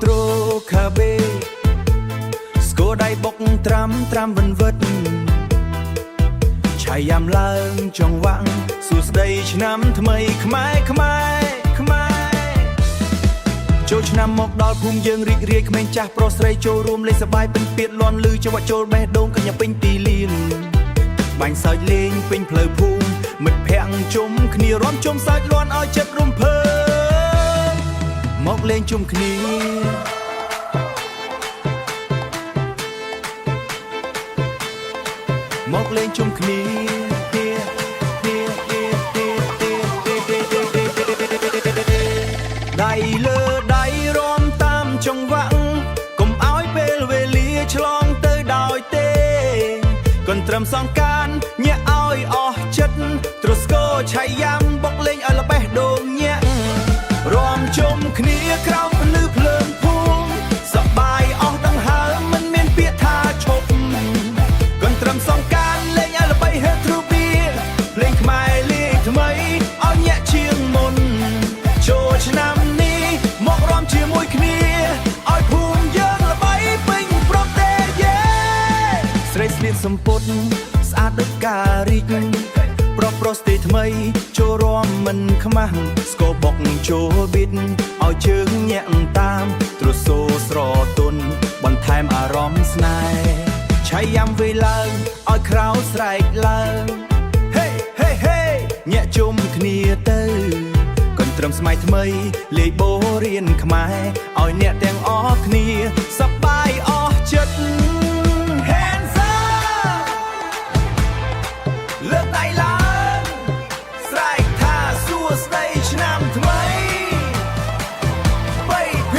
ត្រូខាបេស្គរដៃបុកត្រាំវិនវិតឆាយយ៉ាំឡើងចង្វាក់សួស្ដីឆ្នាំថ្មីខ្មែរចូលឆ្នាំមកដល់ភូមិយើងរីករាយក្មេងចាស់ប្រុសស្រីចូលរួមលេងសប្បាយពេញពាតលាន់ឮចង្វាក់ចូលបេះដូងកញ្ញាពេញទីលានបាញ់សើចលេងពេញផ្លូវភូមិមិត្តភ័ក្តិជុំគ្នារាំជុំសើចលាន់ឲ្យចិត្តរំភើបមកលេងជុំគ្នាមកលេងជុំគ្នាដៃលើដៃរាំតាមចង្វាក់កុំឲ្យពេលវេលាឆ្លងទៅដោយទេកុនត្រឹមសងកានញាក់ឲ្យអស់ចិត្តទ្រស្គរឆៃយ៉ាំបុកលេងឲ្យល្បេះដូងញាក់រាំជុំគ្នាក្រោមភ្លឺភ្លើងភូមិសប្បាយអស់ដង្ហើមមិនមានពាក្យថាឈប់កុនត្រឹមសងកានលេងឲ្យល្បីហេទ្រូបៀភ្លេងខ្មែរលេងថ្មីឲ្យញាក់ជាងមុនចូលឆ្នាំនេះមករំជាមួយគ្នាឲ្យភូមិយើងល្បីពេញប្រទេសយេស្រីស្លៀកសំពត់ស្អាតដូចការរីកប្រុសស្ទីថ្មីចូលរួមមិនខ្មាស់ស្គរបុកចូលប៊ីតឲ្យជើងញាក់តាមទ្រសូស្រទន់បន្ថែមអារម្មណ៍ស្នេហ៍ឆៃយ៉ាំវេឡើងឲ្យក្រៅស្រែកឡើងហេញាក់ជុំគ្នាទៅកុនត្រឹមស្មៃថ្មីលេខបូរៀនខ្មែរឲ្យអ្នកទាំងអស់គ្នាសប្បាយអស់ចិត្ត Hands up លើកដៃឡើងស្រែកថាសួស្ដីឆ្នាំថ្មី3 2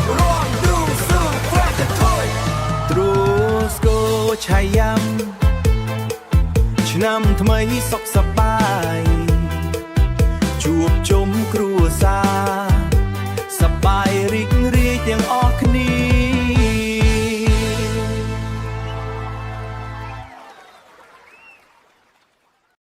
1រាំឌូស៊ូហ្វ្រាក់ថយទ្រូស្គរឆៃយ៉ាំឆ្នាំថ្មីសុខសប្បាយជួបជុំគ្រួសារ